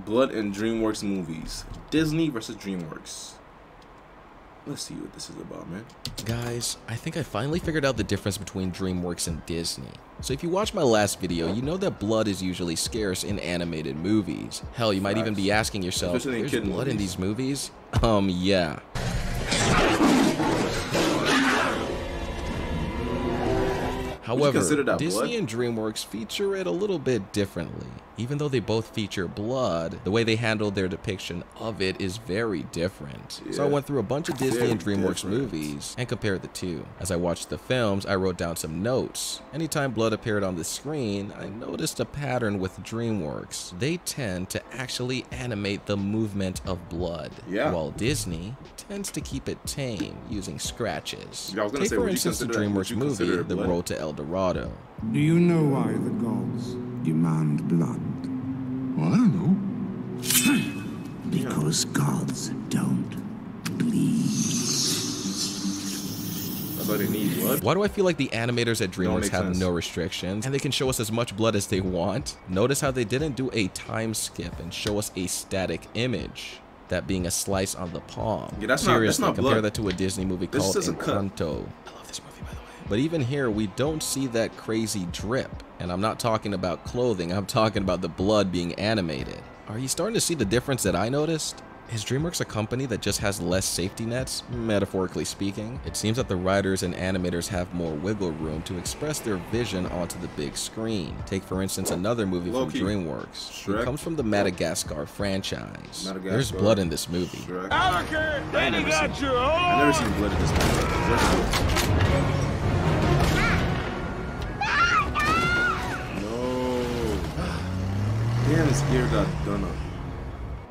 Blood in Dreamworks movies. Disney versus Dreamworks. Let's see what this is about, man. Guys, I think I finally figured out the difference between Dreamworks and Disney. So if you watched my last video, you know that blood is usually scarce in animated movies. Hell, you might even be asking yourself, there's blood in these movies? Yeah. However, Disney and Dreamworks feature it a little bit differently. Even though they both feature blood, the way they handle their depiction of it is very different. Yeah, so I went through a bunch of Disney and Dreamworks movies and compared the two. As I watched the films, I wrote down some notes. Anytime blood appeared on the screen, I noticed a pattern with Dreamworks. They tend to actually animate the movement of blood, while Disney tends to keep it tame using scratches. Take for instance the Dreamworks movie, The Road to El Dorado. Do you know why the gods demand blood? Well, I know. Because gods don't bleed. That's why they need blood. Why do I feel like the animators at Dreamworks have no restrictions and they can show us as much blood as they want? Notice how they didn't do a time skip and show us a static image. That being a slice on the palm. Yeah, Seriously, not compare that to a Disney movie called Encanto. I love this movie, by the way. But even here, we don't see that crazy drip. And I'm not talking about clothing, I'm talking about the blood being animated. Are you starting to see the difference that I noticed? Is Dreamworks a company that just has less safety nets, metaphorically speaking? It seems that the writers and animators have more wiggle room to express their vision onto the big screen. Take for instance another movie from Dreamworks. It comes from the Madagascar franchise. There's blood in this movie. I've never seen blood in this movie. Damn, his ear got done up.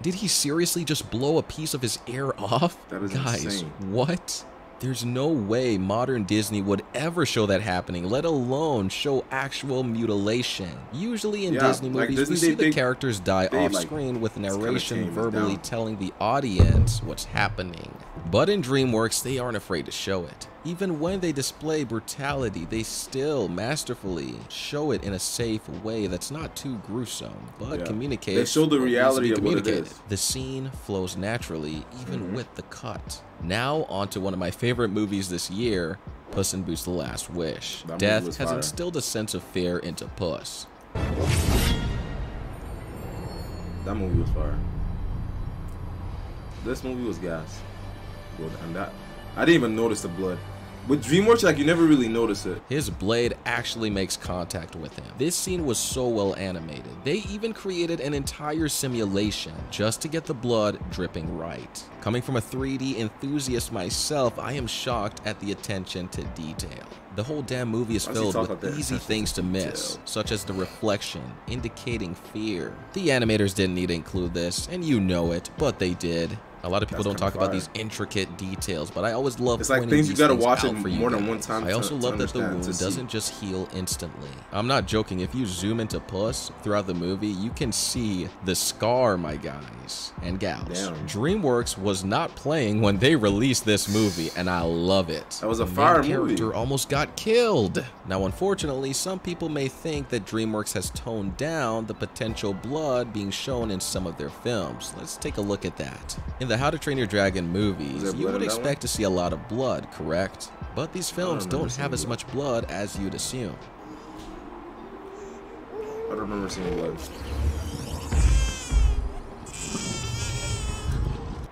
Did he seriously just blow a piece of his ear off? That is Guys, insane. What? There's no way modern Disney would ever show that happening, let alone show actual mutilation. Usually in Disney movies, we see the characters die off screen with narration verbally telling the audience what's happening. But in Dreamworks, they aren't afraid to show it. Even when they display brutality, they still masterfully show it in a safe way that's not too gruesome, but communicates. They show the reality of what it is. The scene flows naturally, even with the cut. Now, on to one of my favorite movies this year, Puss in Boots: The Last Wish. Death has instilled a sense of fear into Puss. That movie was fire. This movie was gas. And that, I didn't even notice the blood. With Dreamworks, like, you never really notice it. His blade actually makes contact with him. This scene was so well animated. They even created an entire simulation just to get the blood dripping right. Coming from a 3D enthusiast myself, I am shocked at the attention to detail. The whole damn movie is filled with easy things to miss, such as the reflection, indicating fear. The animators didn't need to include this, and you know it, but they did. A lot of people don't talk about these intricate details, but I always love pointing these things out for you guys. I also love that the wound doesn't just heal instantly. I'm not joking. If you zoom into Puss throughout the movie, you can see the scar, my guys and gals. Dreamworks was not playing when they released this movie, and I love it. That was a fire movie. The character almost got killed. Now, unfortunately, some people may think that Dreamworks has toned down the potential blood being shown in some of their films. Let's take a look at that. In the How to Train Your Dragon movies, you would expect to see a lot of blood, correct? But these films don't have as much blood as you'd assume. I don't remember seeing blood.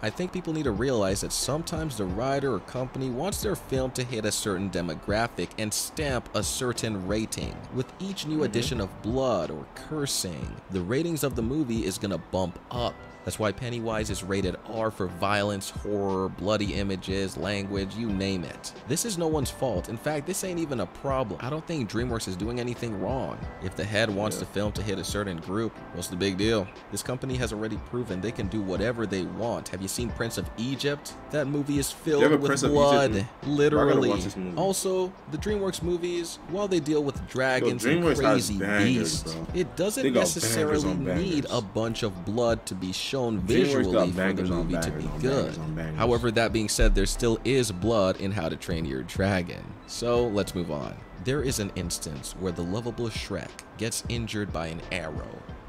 I think people need to realize that sometimes the writer or company wants their film to hit a certain demographic and stamp a certain rating. With each new addition of blood or cursing, the ratings of the movie is gonna bump up. That's why Pennywise is rated R for violence, horror, bloody images, language, you name it. This is no one's fault. In fact, this ain't even a problem. I don't think Dreamworks is doing anything wrong. If the head wants the film to hit a certain group, what's the big deal? This company has already proven they can do whatever they want. Have you seen Prince of Egypt? That movie is filled with blood, literally. Also, the Dreamworks movies, while they deal with dragons and crazy beasts, it doesn't necessarily need a bunch of blood to be shown visually for the movie to be good. However, that being said, there still is blood in How to Train Your Dragon. So let's move on. There is an instance where the lovable Shrek gets injured by an arrow.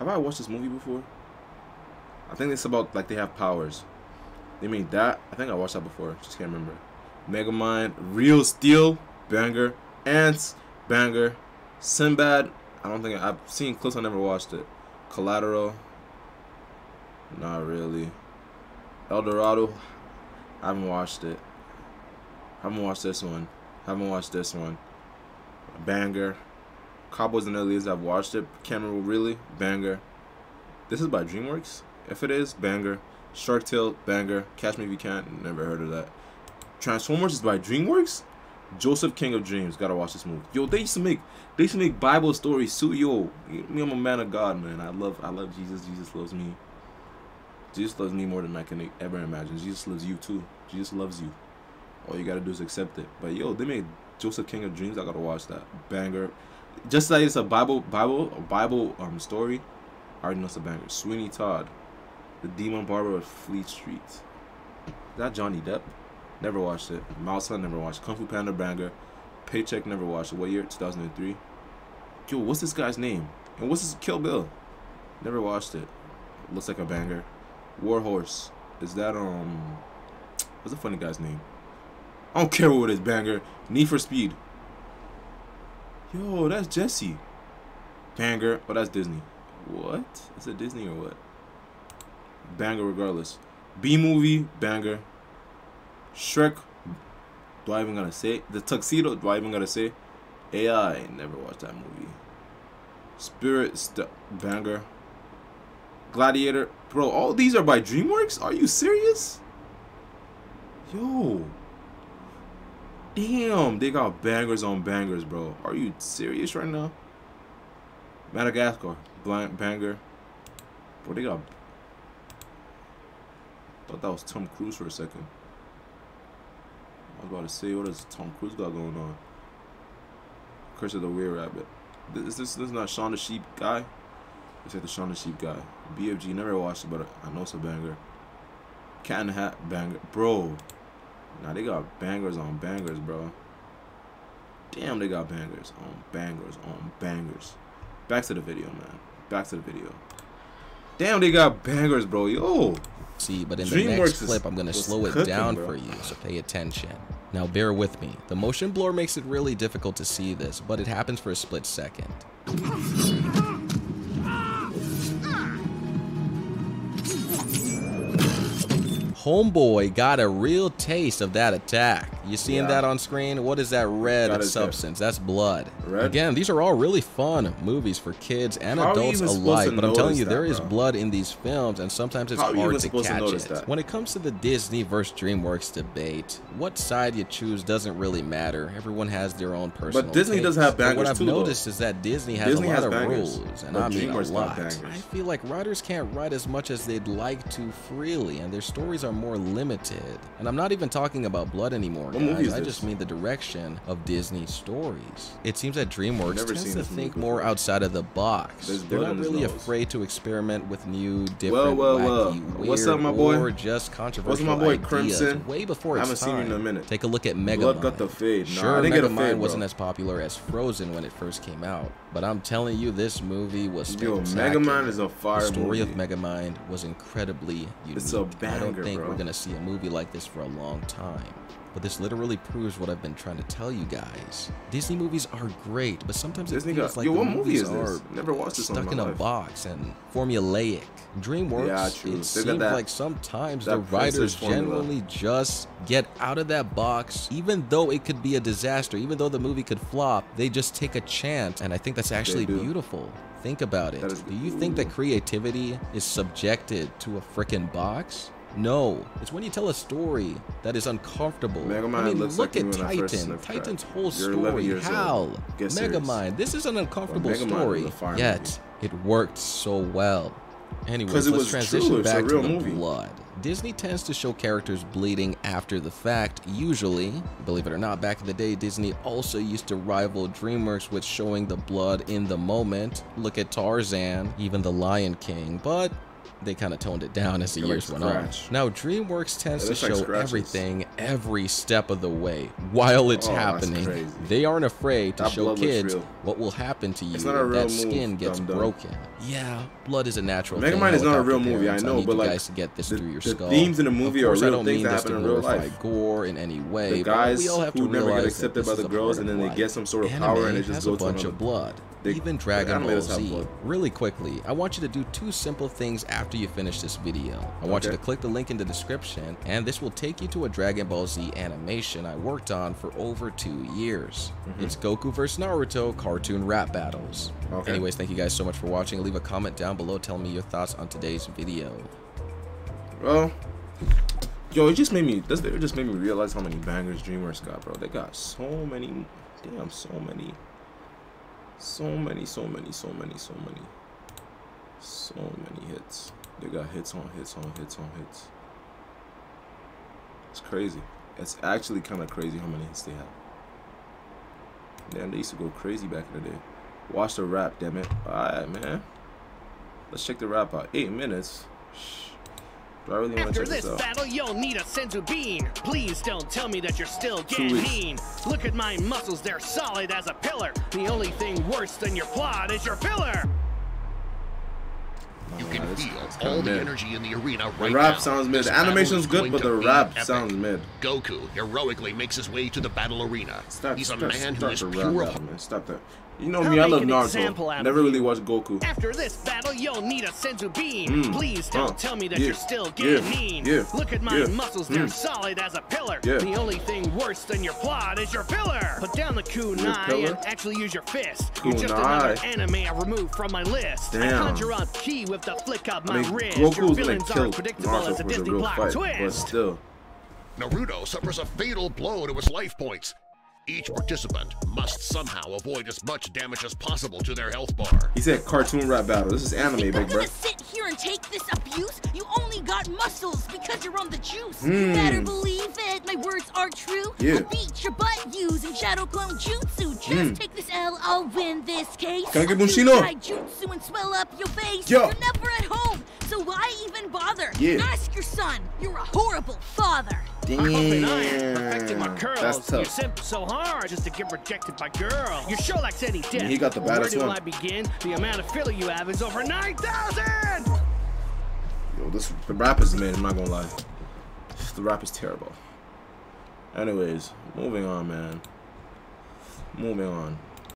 Have I watched this movie before? I think it's about like they have powers. They made that. I think I watched that before. Just can't remember. Megamind, Real Steel, banger. Ants, banger. Sinbad, I don't think I've seen clips. I never watched it. Collateral, not really. El Dorado, I haven't watched it. Haven't watched this one. Haven't watched this one. Banger. Cowboys and Aliens, I've watched it. Can't remember really. Banger. This is by Dreamworks. If it is, banger. Shark Tale, banger. Catch Me If You Can, never heard of that. Transformers is by Dreamworks. Joseph, King of Dreams, gotta watch this movie. Yo, they used to make Bible stories too. Yo, me, I'm a man of God, man. I love Jesus. Jesus loves me. Jesus loves me more than I can ever imagine. Jesus loves you too. Jesus loves you. All you gotta do is accept it. But yo, they made Joseph, King of Dreams. I gotta watch that. Banger. Just like it's a Bible story. I already know it's a banger. Sweeney Todd, The Demon Barber of Fleet Street. Is that Johnny Depp? Never watched it. Mouse Hunt, never watched. Kung Fu Panda, banger. Paycheck, never watched it. What year? 2003. Yo, what's this guy's name? And what's his Kill Bill? Never watched it. Looks like a banger. War Horse. Is that what's the funny guy's name? I don't care what it is, banger. Need for Speed. Yo, that's Jesse. Banger. Oh, that's Disney. What? Is it Disney or what? Banger regardless. B-movie, banger. Shrek, do I even gotta say? The Tuxedo, do I even gotta say? AI, never watched that movie. Spirit, banger. Gladiator, bro, all these are by DreamWorks? Are you serious? Yo. Damn, they got bangers on bangers, bro. Are you serious right now? Madagascar, banger. Bro, they got... Thought that was Tom Cruise for a second. I was about to say, what does Tom Cruise got going on? Curse of the Weird Rabbit. This is not Shaun the Sheep guy? It's like the Shaun the Sheep guy. BFG, never watched it, but I know it's a banger. Cat in the Hat, banger. Bro. Nah, they got bangers on bangers, bro. Damn, they got bangers on bangers on bangers. Back to the video, man. Back to the video. Damn, they got bangers, bro. Yo. See, but in the next clip, I'm going to slow it down for you, so pay attention. Now, bear with me. The motion blur makes it really difficult to see this, but it happens for a split second. Homeboy got a real taste of that attack. You seeing that on screen? What is that red substance? That's blood. Red? Again, these are all really fun movies for kids and adults alike, but I'm telling you, there is blood in these films, and sometimes it's hard to catch it. When it comes to the Disney versus DreamWorks debate, what side you choose doesn't really matter. Everyone has their own personal But Disney does have bangers too, what I've noticed is that Disney has a lot of rules, and I mean a lot. I feel like writers can't write as much as they'd like to freely, and their stories are more limited. And I'm not even talking about blood anymore, guys. I just mean the direction of Disney stories. It seems that DreamWorks tends to think more outside of the box. They're not really afraid to experiment with new, different, wacky, weird, what's up, my boy? or just controversial What's my boy, ideas Crimson? way before its I haven't seen you in a minute. Take a look at Megamind. Blood got the fade. Nah, sure, I didn't get a fade, Megamind bro. wasn't as popular as Frozen when it first came out, but I'm telling you, this movie was Yo, spectacular. Megamind is a fire The story movie. of Megamind was incredibly unique. It's a banger, I don't think bro. we're gonna see a movie like this for a long time. But this literally proves what I've been trying to tell you guys. Disney movies are great, but sometimes it feels like the movies are Never watched this stuck in a box and formulaic. DreamWorks, it seems like sometimes the writers generally just get out of that box, even though it could be a disaster, even though the movie could flop, they just take a chance, and I think that's actually beautiful. Think about it. Do you think that creativity is subjected to a frickin' box? No, it's when you tell a story that is uncomfortable. I mean, look at Titan. Titan's whole story, Hal, Megamind. This is an uncomfortable story, yet it worked so well. Anyways, let's transition back to the blood. Disney tends to show characters bleeding after the fact, usually. Believe it or not, back in the day, Disney also used to rival DreamWorks with showing the blood in the moment. Look at Tarzan, even The Lion King. But they kind of toned it down as the years went on. scratch. Now, DreamWorks tends to looks like show scratches. everything every step of the way while it's Oh, that's happening. crazy. They aren't afraid to That show blood looks kids real. what will happen to you It's not a if real that skin move, gets dum-dum. broken. Yeah, blood is a natural Megamind thing. is not a real helicopter movie, I parents. know, need but you like guys to get this the through your the skull. themes in the movie Of course, are I real don't things mean that this happen to in real glorify life. gore in any way. The but guys we all have to who never get realize accepted that by this the is a girls part and of then they life. get some sort of Anime power and they just has go a to bunch another. of blood. They- Even Dragon anime Ball does have Z. blood. Really quickly, I want you to do 2 simple things after you finish this video. I want you to click the link in the description, and this will take you to a Dragon Ball Z animation I worked on for over 2 years. It's Goku vs Naruto cartoon rap battles. Okay. Anyways, thank you guys so much for watching. Leave a comment down below telling me your thoughts on today's video. Well, yo, it just made me realize how many bangers DreamWorks got, bro. They got so many, damn, so many hits. They got hits on hits on hits on hits. It's crazy. It's actually kind of crazy how many hits they have. Damn, they used to go crazy back in the day. Watch the rap, damn it. Alright, man. Let's check the rap out. 8 minutes. Shh. Do I really want to After check this this out? battle, you'll need a senzu bean. Please don't tell me that you're still 2 getting weeks. mean. Look at my muscles, they're solid as a pillar. The only thing worse than your plot is your filler. You can This feel is kinda all the mid. energy in the arena The right rap now. sounds mid. This The battle animation's is good, going but to the be rap epic. sounds mid. Goku heroically makes his way to the battle arena. He's a man who is the pure rap of battle, man. Stop that. You know I'll me, I make love an example Naruto. out of Never you. really watched Goku. After this battle, you'll need a senzu bean. Please don't tell me that yeah, you're still getting yeah, mean. yeah, Look at my yeah, muscles, they're solid as a pillar. Yeah. The only thing worse than your plot is your filler. Put down the kunai pillar? and actually use your fist. You're just Kunai. another anime I removed from my list. I Damn. conjure on ki with the flick of my I mean, wrist. Your Goku's gonna villains kill aren't predictable as Naruto a for the Disney real plot fight, but twist. still. Naruto suffers a fatal blow to his life points. Each participant must somehow avoid as much damage as possible to their health bar. He said cartoon rap battle. This is anime, Think big I'm bro. gonna sit here and take this abuse? You only got muscles because you're on the juice. You better believe it, my words are true. Yeah. I'll beat your butt using Shadow Clone Jutsu. Just take this L, I'll win this case. Can I get I'll Bushino? use Jutsu and swell up your face. Yo. You're never at home, so why even bother? Yeah. Ask your son, you're a horrible father. I'm hoping I am perfecting my curls. That's tough. You simp so hard just to get rejected by girls. You're sure like any death. He got the baddest Where do one. I begin? The amount of filler you have is over 9,000! Yo, the rap is mid, I'm not gonna lie. The rap is terrible. Anyways, moving on, man. Moving on.